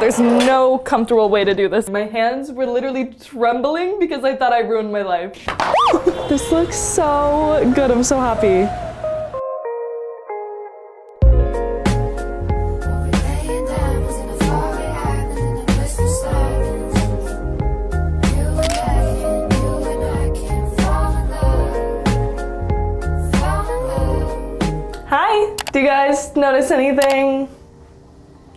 There's no comfortable way to do this. My hands were literally trembling because I thought I ruined my life. This looks so good. I'm so happy. Hi! Do you guys notice anything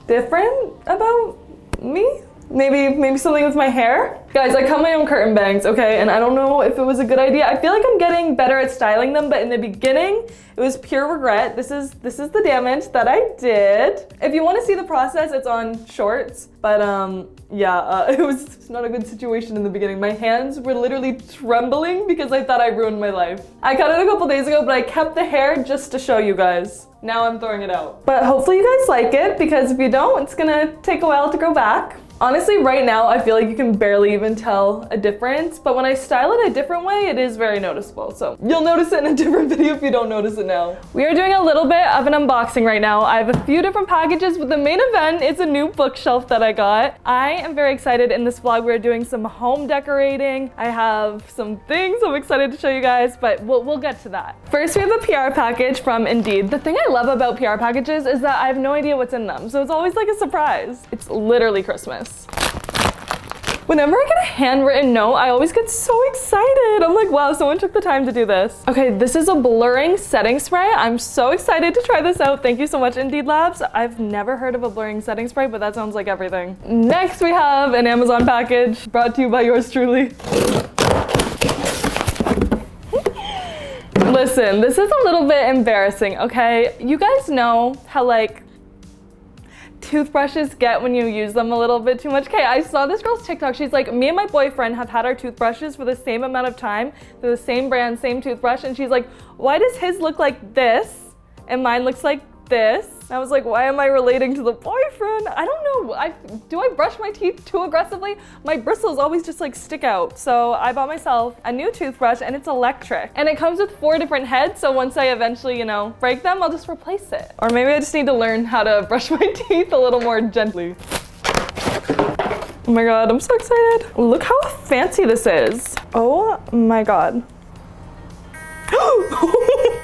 different about me? Maybe something with my hair? Guys, I cut my own curtain bangs, okay? And I don't know if it was a good idea. I feel like I'm getting better at styling them, but in the beginning, it was pure regret. This is the damage that I did. If you want to see the process, it's on shorts. But it was not a good situation in the beginning. My hands were literally trembling because I thought I ruined my life. I cut it a couple days ago, but I kept the hair just to show you guys. Now I'm throwing it out. But hopefully you guys like it, because if you don't, it's gonna take a while to grow back. Honestly, right now, I feel like you can barely even tell a difference, but when I style it a different way, it is very noticeable. So you'll notice it in a different video if you don't notice it now. We are doing a little bit of an unboxing right now. I have a few different packages, but the main event is a new bookshelf that I got. I am very excited. In this vlog, we're doing some home decorating. I have some things I'm excited to show you guys, but we'll get to that. First, we have a PR package from Indeed. The thing I love about PR packages is that I have no idea what's in them, so it's always like a surprise. It's literally Christmas. Whenever I get a handwritten note, I always get so excited. I'm like, wow, someone took the time to do this. Okay, this is a blurring setting spray. I'm so excited to try this out. Thank you so much, Indeed Labs. I've never heard of a blurring setting spray, but that sounds like everything. Next, we have an Amazon package brought to you by yours truly. Listen, this is a little bit embarrassing, okay? You guys know how toothbrushes get when you use them a little bit too much. Okay, I saw this girl's TikTok. She's like, me and my boyfriend have had our toothbrushes for the same amount of time. They're the same brand, same toothbrush. And she's like, why does his look like this and mine looks like this? I was like, why am I relating to the boyfriend? I don't know. Do I brush my teeth too aggressively? My bristles always just stick out. So I bought myself a new toothbrush, and it's electric. And it comes with 4 different heads. So once I eventually, break them, I'll just replace it. Or maybe I just need to learn how to brush my teeth a little more gently. Oh my God, I'm so excited. Look how fancy this is. Oh my God.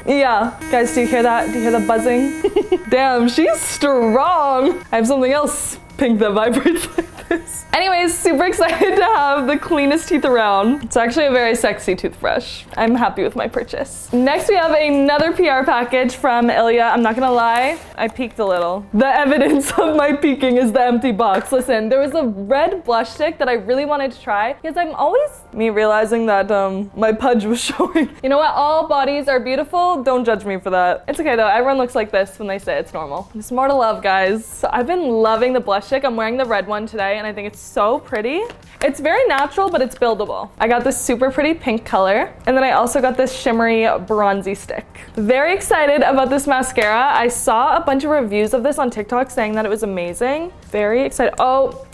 Yeah, guys, do you hear that? Do you hear the buzzing? Damn, she's strong. I have something else pink that vibrates like this. Anyways, super excited to have the cleanest teeth around. It's actually a very sexy toothbrush. I'm happy with my purchase. Next, we have another PR package from Ilya. I'm not gonna lie, I peeked a little. The evidence of my peeking is the empty box. Listen, there was a red blush stick that I really wanted to try because I'm always realizing that my pudge was showing. You know what? All bodies are beautiful. Don't judge me for that. It's okay though. Everyone looks like this when they say it's normal. There's more to love, guys. So I've been loving the blush stick. I'm wearing the red one today and I think it's so pretty. It's very natural, but it's buildable. I got this super pretty pink color. And then I also got this shimmery bronzy stick. Very excited about this mascara. I saw a bunch of reviews of this on TikTok saying that it was amazing. Very excited. Oh,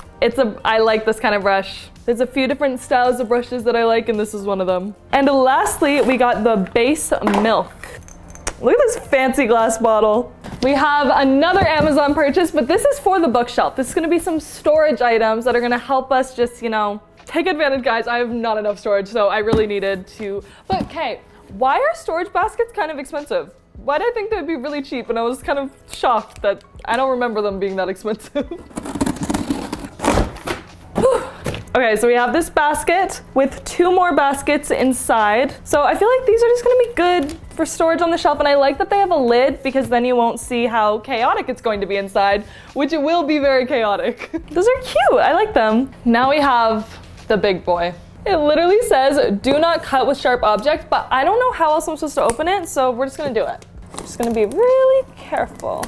I like this kind of brush. There's a few different styles of brushes that I like, and this is one of them. And lastly, we got the base milk. Look at this fancy glass bottle. We have another Amazon purchase, but this is for the bookshelf. This is gonna be some storage items that are gonna help us just, take advantage, guys. I have not enough storage, so I really needed to. But okay, why are storage baskets kind of expensive? Why did I think they'd be really cheap? And I was kind of shocked that I don't remember them being that expensive. Okay, so we have this basket with 2 more baskets inside. So I feel like these are just gonna be good for storage on the shelf, and I like that they have a lid because then you won't see how chaotic it's going to be inside, which it will be very chaotic. Those are cute, I like them. Now we have the big boy. It literally says, do not cut with sharp objects, but I don't know how else I'm supposed to open it, so we're just gonna do it. I'm just gonna be really careful.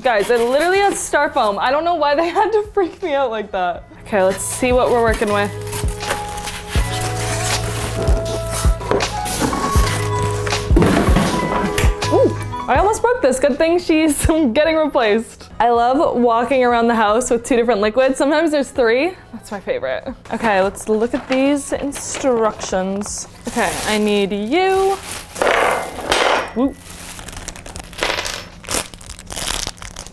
Guys, it literally has styrofoam. I don't know why they had to freak me out like that. Okay, let's see what we're working with. Ooh, I almost broke this. Good thing she's getting replaced. I love walking around the house with 2 different liquids. Sometimes there's 3. That's my favorite. Okay, let's look at these instructions. Okay, I need you. Woo.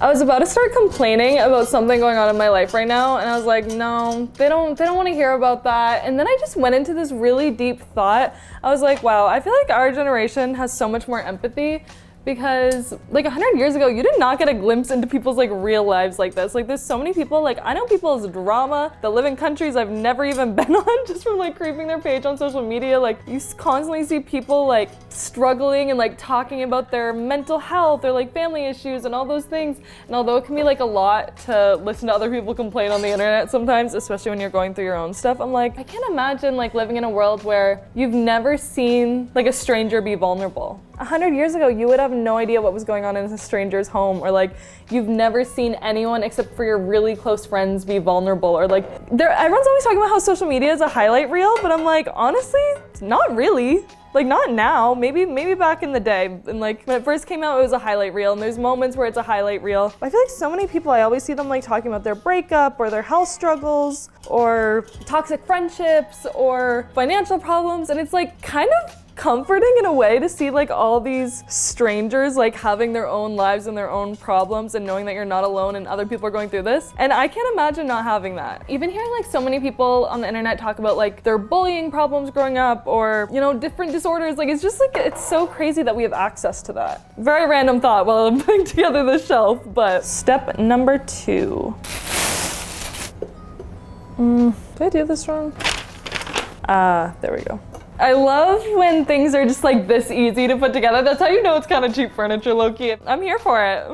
I was about to start complaining about something going on in my life right now, and I was like, no, they don't want to hear about that. And then I just went into this really deep thought. I was like, wow, I feel like our generation has so much more empathy, because like 100 years ago, you did not get a glimpse into people's like real lives like this. Like there's so many people, like I know people's drama that live in countries I've never even been on, just from like creeping their page on social media. Like you constantly see people like struggling and like talking about their mental health or like family issues and all those things. And although it can be like a lot to listen to other people complain on the internet sometimes, especially when you're going through your own stuff, I'm like, I can't imagine like living in a world where you've never seen like a stranger be vulnerable. 100 years ago, you would have no idea what was going on in a stranger's home, or like you've never seen anyone except for your really close friends be vulnerable, or like everyone's always talking about how social media is a highlight reel, but I'm like, honestly, not really. Like not now, maybe back in the day. And like when it first came out, it was a highlight reel, and there's moments where it's a highlight reel. I feel like so many people, I always see them like talking about their breakup or their health struggles or toxic friendships or financial problems, and it's like kind of comforting in a way to see like all these strangers like having their own lives and their own problems, and knowing that you're not alone and other people are going through this. And I can't imagine not having that. Even hearing like so many people on the internet talk about like their bullying problems growing up, or you know, different disorders, like it's just like, it's so crazy that we have access to that. Very random thought while I'm putting together the shelf. But step number 2. Did I do this wrong? There we go. I love when things are just like this easy to put together. That's how you know it's kind of cheap furniture, low-key. I'm here for it.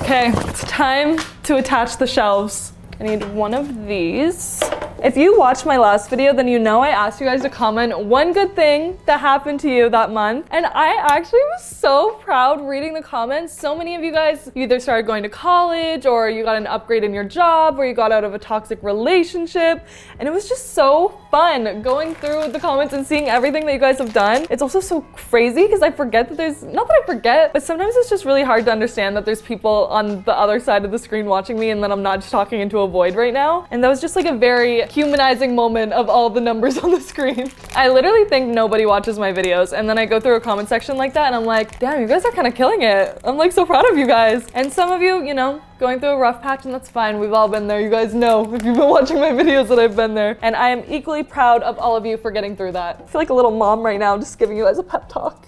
Okay, it's time to attach the shelves. I need one of these. If you watched my last video, then you know I asked you guys to comment one good thing that happened to you that month. And I actually was so proud reading the comments. So many of you guys either started going to college, or you got an upgrade in your job, or you got out of a toxic relationship. And it was just so fun going through the comments and seeing everything that you guys have done. It's also so crazy because I forget that not that I forget, but sometimes it's just really hard to understand that there's people on the other side of the screen watching me, and that I'm not just talking into a void right now. And that was just like a very humanizing moment of all the numbers on the screen. I literally think nobody watches my videos, and then I go through a comment section like that and I'm like, damn, you guys are kind of killing it. I'm like so proud of you guys. And some of you, you know, going through a rough patch, and that's fine. We've all been there. You guys know, if you've been watching my videos, that I've been there. And I am equally proud of all of you for getting through that. I feel like a little mom right now, just giving you guys a pep talk.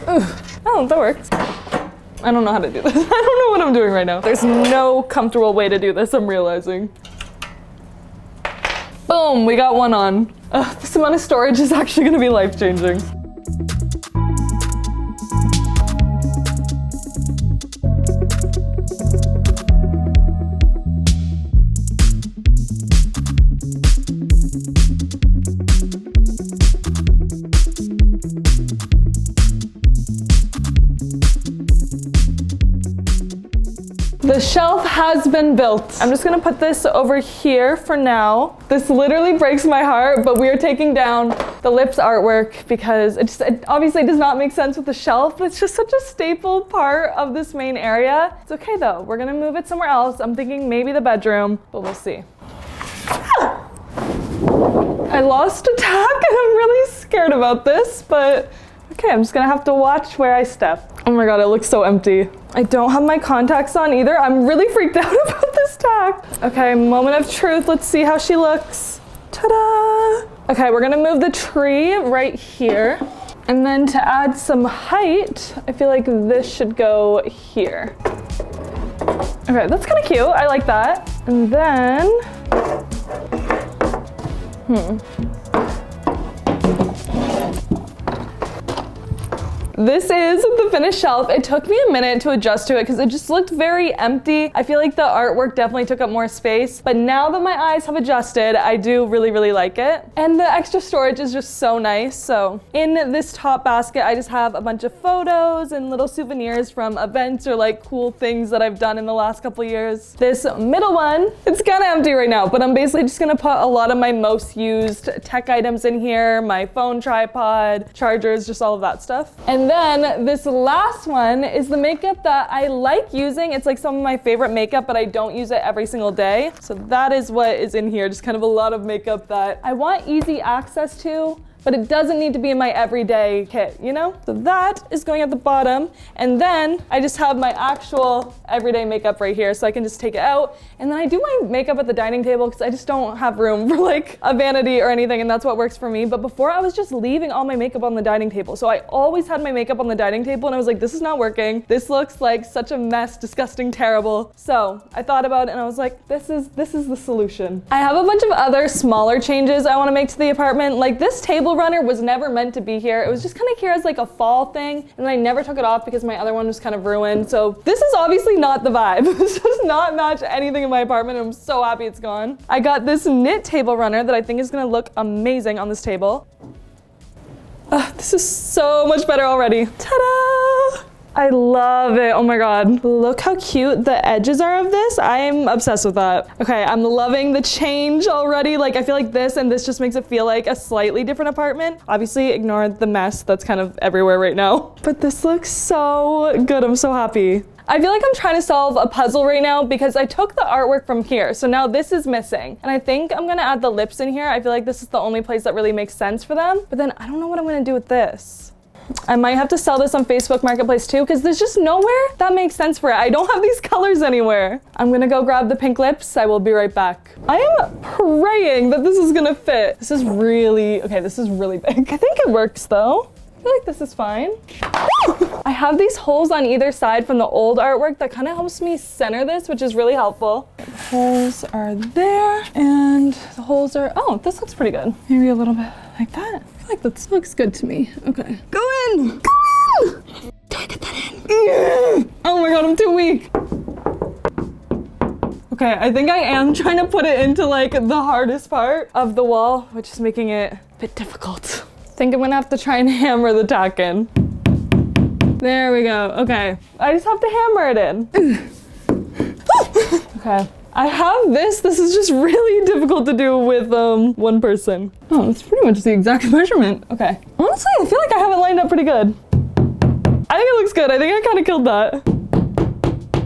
Oh, that works. I don't know how to do this. I don't know what I'm doing right now. There's no comfortable way to do this, I'm realizing. Boom, we got one on. This amount of storage is actually gonna be life-changing. The shelf has been built. I'm just gonna put this over here for now. This literally breaks my heart, but we are taking down the lips artwork because it obviously does not make sense with the shelf. It's just such a staple part of this main area. It's okay though, we're gonna move it somewhere else. I'm thinking maybe the bedroom, but we'll see. I lost a tack and I'm really scared about this, but okay, I'm just gonna have to watch where I step. Oh my god, it looks so empty. I don't have my contacts on either. I'm really freaked out about this tack. Okay, moment of truth. Let's see how she looks. Ta-da! Okay, we're gonna move the tree right here. And then to add some height, I feel like this should go here. Okay, that's kind of cute. I like that. And then, this is the finished shelf. It took me a minute to adjust to it because it just looked very empty. I feel like the artwork definitely took up more space, but now that my eyes have adjusted, I do really, really like it. And the extra storage is just so nice. So in this top basket, I just have a bunch of photos and little souvenirs from events or like cool things that I've done in the last couple of years. This middle one, it's kind of empty right now, but I'm basically just gonna put a lot of my most used tech items in here, my phone tripod, chargers, just all of that stuff. And then this last one is the makeup that I like using. It's like some of my favorite makeup, but I don't use it every single day. So that is what is in here, just kind of a lot of makeup that I want easy access to, but it doesn't need to be in my everyday kit, you know? So that is going at the bottom, and then I just have my actual everyday makeup right here, so I can just take it out, and then I do my makeup at the dining table because I just don't have room for like a vanity or anything, and that's what works for me. But before I was just leaving all my makeup on the dining table, so I always had my makeup on the dining table, and I was like, this is not working. This looks like such a mess, disgusting, terrible. So I thought about it and I was like, this is the solution. I have a bunch of other smaller changes I want to make to the apartment. Like this table runner was never meant to be here. It was just kind of here as like a fall thing, and I never took it off because my other one was kind of ruined. So this is obviously not the vibe. This does not match anything in my apartment, and I'm so happy it's gone. I got this knit table runner that I think is gonna look amazing on this table. This is so much better already. Ta-da! I love it. Oh my God. Look how cute the edges are of this. I'm obsessed with that. Okay, I'm loving the change already. Like I feel like this and this just makes it feel like a slightly different apartment. Obviously ignore the mess that's kind of everywhere right now. But this looks so good. I'm so happy. I feel like I'm trying to solve a puzzle right now because I took the artwork from here. So now this is missing. And I think I'm gonna add the lips in here. I feel like this is the only place that really makes sense for them. But then I don't know what I'm gonna do with this. I might have to sell this on Facebook Marketplace too, because there's just nowhere that makes sense for it. I don't have these colors anywhere. I'm gonna go grab the pink lips. I will be right back. I am praying that this is gonna fit. This is really big. I think it works though. I feel like this is fine. I have these holes on either side from the old artwork that kind of helps me center this, which is really helpful. The holes are there, and the holes are, oh, this looks pretty good. Maybe a little bit like that. I feel like this looks good to me. Okay. Go in! Go in! Do I get that in? Oh my God, I'm too weak. Okay, I think I am trying to put it into like the hardest part of the wall, which is making it a bit difficult. I think I'm gonna have to try and hammer the tack in. There we go. Okay, I just have to hammer it in. Okay, I have this. This is just really difficult to do with one person. Oh, it's pretty much the exact measurement. Okay. Honestly, I feel like I have it lined up pretty good. I think it looks good. I think I kind of killed that.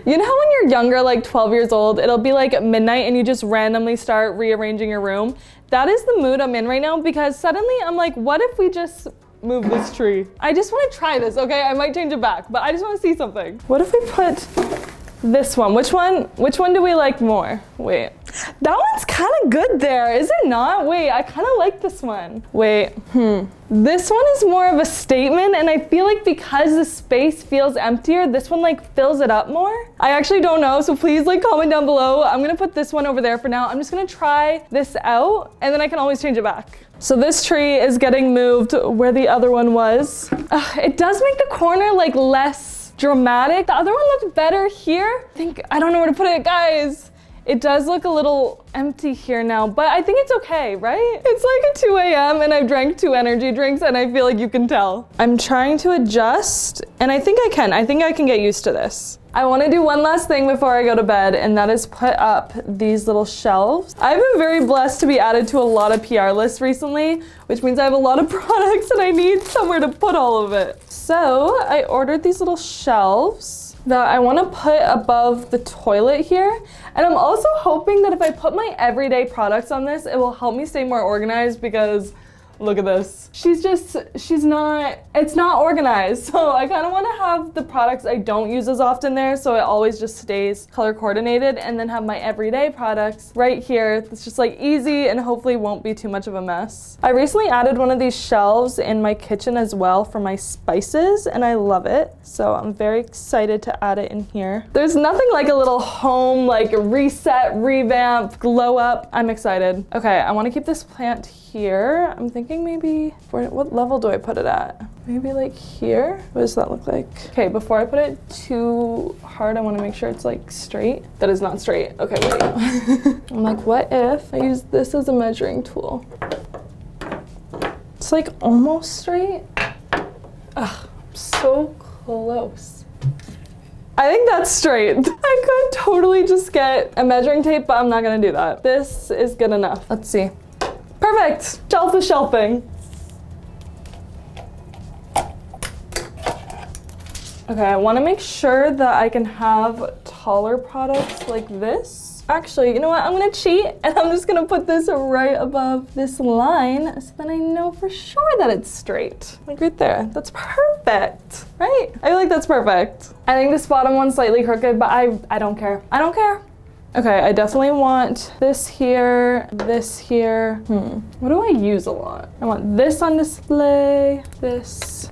You know how when you're younger, like 12 years old, it'll be like midnight and you just randomly start rearranging your room? That is the mood I'm in right now, because suddenly I'm like, what if we just move this tree? I just want to try this, okay? I might change it back, but I just want to see something. What if we put this one? Which one do we like more? Wait, that one's kind of good there, is it not? Wait, I kind of like this one. Wait, This one is more of a statement, and I feel like because the space feels emptier, this one like fills it up more. I actually don't know, so please like comment down below. I'm gonna put this one over there for now. I'm just gonna try this out, and then I can always change it back. So this tree is getting moved where the other one was. It does make the corner like less dramatic. The other one looked better here. I don't know where to put it, guys. It does look a little empty here now, but I think it's okay, right? It's like a 2 a.m. and I've drank 2 energy drinks, and I feel like you can tell. I'm trying to adjust, and I think I can get used to this. I want to do one last thing before I go to bed, and that is put up these little shelves. I've been very blessed to be added to a lot of PR lists recently, which means I have a lot of products and I need somewhere to put all of it. So I ordered these little shelves that I want to put above the toilet here. And I'm also hoping that if I put my everyday products on this, it will help me stay more organized, because look at this. It's not organized. So I kind of want to have the products I don't use as often there, so it always just stays color coordinated, and then have my everyday products right here. It's just like easy and hopefully won't be too much of a mess. I recently added one of these shelves in my kitchen as well for my spices, and I love it. So I'm very excited to add it in here. There's nothing like a little home, like reset, revamp, glow up. I'm excited. Okay, I want to keep this plant here. I'm thinking maybe, what level do I put it at? Maybe like here? What does that look like? Okay, before I put it too hard, I want to make sure it's like straight. That is not straight. Okay, wait. I'm like, what if I use this as a measuring tool? It's like almost straight. Ugh, I'm so close. I think that's straight. I could totally just get a measuring tape, but I'm not gonna do that. This is good enough. Let's see. Perfect. Shelf is shelving. Okay, I wanna make sure that I can have taller products like this. Actually, you know what? I'm gonna cheat and I'm just gonna put this right above this line so then I know for sure that it's straight. Like right there. That's perfect, right? I feel like that's perfect. I think this bottom one's slightly crooked, but I don't care. I don't care. Okay, I definitely want this here, this here. What do I use a lot? I want this on display, this.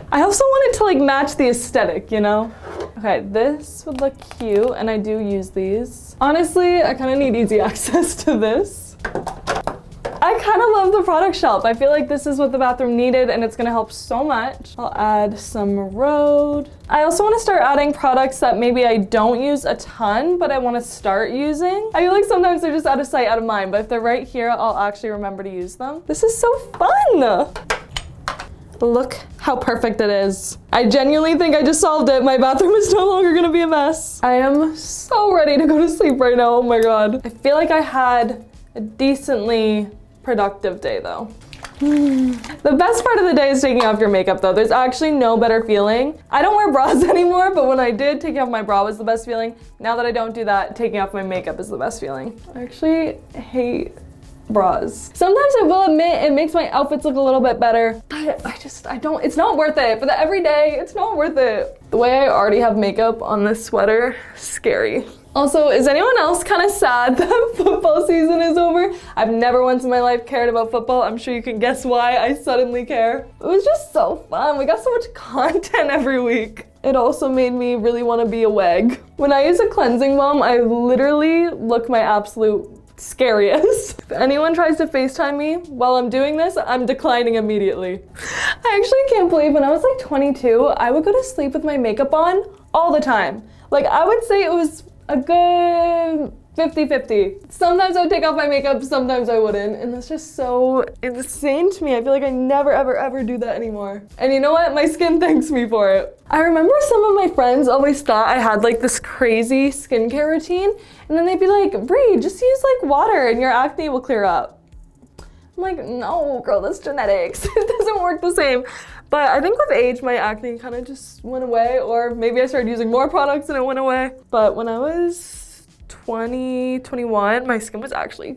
I also want it to like match the aesthetic, you know? Okay, this would look cute, and I do use these. Honestly, I kind of need easy access to this. I kind of love the product shelf. I feel like this is what the bathroom needed, and it's gonna help so much. I'll add some road. I also want to start adding products that maybe I don't use a ton, but I want to start using. I feel like sometimes they're just out of sight, out of mind, but if they're right here, I'll actually remember to use them. This is so fun. Look how perfect it is. I genuinely think I just solved it. My bathroom is no longer gonna be a mess. I am so ready to go to sleep right now, oh my God. I feel like I had a decently productive day though. The best part of the day is taking off your makeup though. There's actually no better feeling. I don't wear bras anymore, but when I did, taking off my bra was the best feeling. Now that I don't do that, taking off my makeup is the best feeling. I actually hate bras. Sometimes I will admit it makes my outfits look a little bit better, but I don't, it's not worth it. For the everyday, it's not worth it. The way I already have makeup on this sweater, scary. Also, is anyone else kind of sad that football season is over? I've never once in my life cared about football. I'm sure you can guess why I suddenly care. It was just so fun. We got so much content every week. It also made me really want to be a WEG. When I use a cleansing balm, I literally look my absolute scariest. If anyone tries to FaceTime me while I'm doing this, I'm declining immediately. I actually can't believe when I was like 22, I would go to sleep with my makeup on all the time. Like I would say it was a good 50-50. Sometimes I would take off my makeup, sometimes I wouldn't, and that's just so insane to me. I feel like I never ever do that anymore. And you know what? My skin thanks me for it. I remember some of my friends always thought I had like this crazy skincare routine, and then they'd be like, Brie, just use like water and your acne will clear up. I'm like, no, girl, that's genetics. It doesn't work the same. But I think with age, my acne kind of just went away, or maybe I started using more products and it went away. But when I was 20, 21, my skin was actually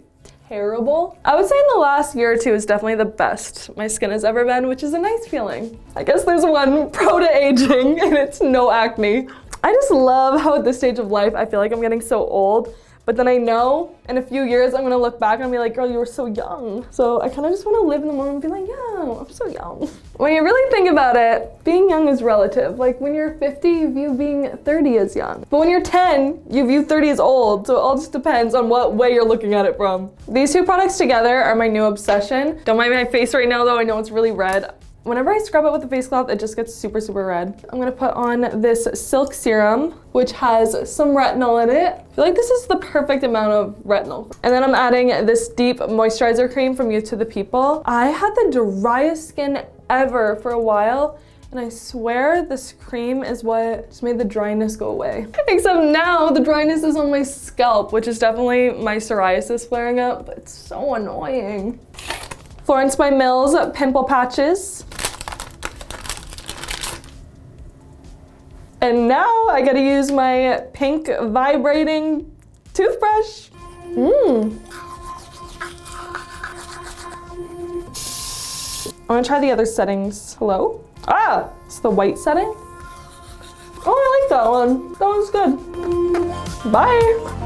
terrible. I would say in the last year or two is definitely the best my skin has ever been, which is a nice feeling. I guess there's one pro to aging, and it's no acne. I just love how at this stage of life, I feel like I'm getting so old. But then I know in a few years, I'm gonna look back and be like, girl, you were so young. So I kind of just wanna live in the moment and be like, yeah, I'm so young. When you really think about it, being young is relative. Like when you're 50, you view being 30 as young. But when you're 10, you view 30 as old. So it all just depends on what way you're looking at it from. These two products together are my new obsession. Don't mind my face right now though, I know it's really red. Whenever I scrub it with a face cloth, it just gets super red. I'm gonna put on this silk serum, which has some retinol in it. I feel like this is the perfect amount of retinol. And then I'm adding this deep moisturizer cream from Youth to the People. I had the driest skin ever for a while, and I swear this cream is what just made the dryness go away. Except now the dryness is on my scalp, which is definitely my psoriasis flaring up, but it's so annoying. Florence by Mills pimple patches. And now I gotta use my pink vibrating toothbrush. I'm gonna try the other settings. Hello? Ah, it's the white setting. Oh, I like that one. That one's good. Bye.